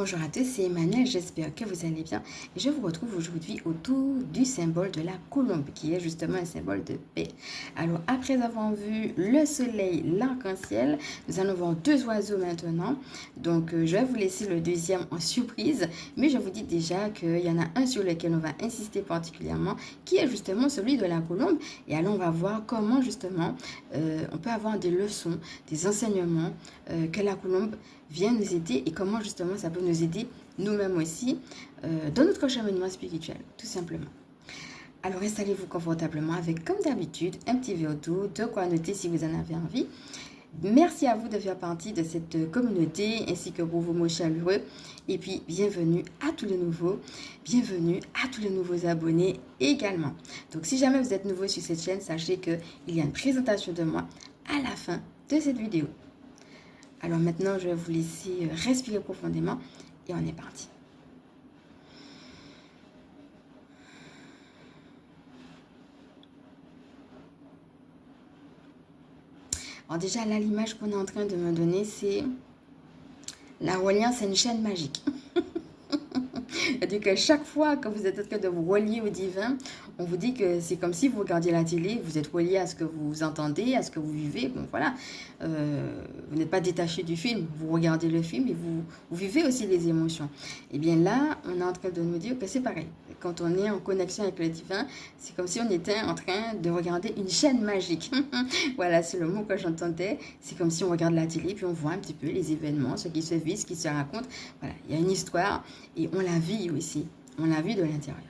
Bonjour à tous, c'est Emmanuel, j'espère que vous allez bien et je vous retrouve aujourd'hui autour du symbole de la colombe qui est justement un symbole de paix. Alors après avoir vu le soleil, l'arc-en-ciel, nous allons voir deux oiseaux maintenant. Donc je vais vous laisser le deuxième en surprise, mais je vous dis déjà qu'il y en a un sur lequel on va insister particulièrement qui est justement celui de la colombe. Et alors on va voir comment justement on peut avoir des leçons, des enseignements que la colombe vient nous aider et comment justement ça peut nous aider nous-mêmes aussi dans notre cheminement spirituel, tout simplement. Alors installez-vous confortablement avec, comme d'habitude, un petit verre d'eau, de quoi noter si vous en avez envie. Merci à vous de faire partie de cette communauté ainsi que pour vos mots chaleureux. Et puis, bienvenue à tous les nouveaux, bienvenue à tous les nouveaux abonnés également. Donc, si jamais vous êtes nouveau sur cette chaîne, sachez qu'il y a une présentation de moi à la fin de cette vidéo. Alors maintenant, je vais vous laisser respirer profondément et on est parti. Alors déjà, là, l'image qu'on est en train de me donner, c'est la reliance à une chaîne magique. C'est-à-dire que chaque fois que vous êtes en train de vous relier au divin, on vous dit que c'est comme si vous regardiez la télé, vous êtes relié à ce que vous entendez, à ce que vous vivez. Bon, voilà, vous n'êtes pas détaché du film, vous regardez le film et vous vivez aussi les émotions. Et bien là, on est en train de nous dire que c'est pareil. Quand on est en connexion avec le divin, c'est comme si on était en train de regarder une chaîne magique. Voilà, c'est le mot que j'entendais. C'est comme si on regarde la télé, puis on voit un petit peu les événements, ce qui se vit, ce qui se raconte. Voilà, il y a une histoire et on la vit aussi. On la vit de l'intérieur.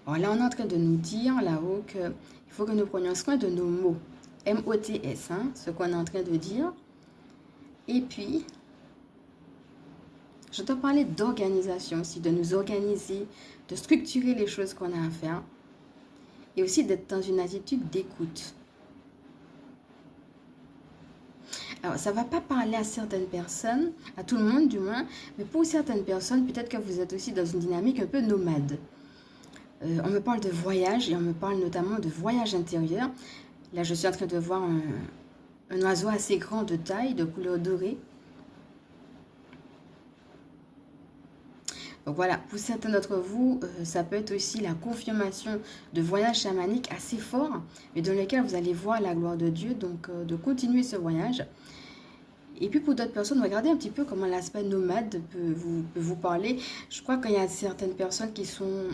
Alors là, on est en train de nous dire là-haut qu'il faut que nous prenions soin de nos mots. M-O-T-S, hein, ce qu'on est en train de dire. Et puis, je dois parler d'organisation aussi, de nous organiser, de structurer les choses qu'on a à faire. Et aussi d'être dans une attitude d'écoute. Alors, ça ne va pas parler à certaines personnes, à tout le monde du moins, mais pour certaines personnes, peut-être que vous êtes aussi dans une dynamique un peu nomade. On me parle de voyage et on me parle notamment de voyage intérieur. Là, je suis en train de voir un oiseau assez grand de taille, de couleur dorée. Donc voilà, pour certains d'entre vous, ça peut être aussi la confirmation de voyage chamanique assez fort, mais dans lequel vous allez voir la gloire de Dieu, donc de continuer ce voyage. Et puis pour d'autres personnes, regardez un petit peu comment l'aspect nomade peut vous parler. Je crois qu'il y a certaines personnes qui sont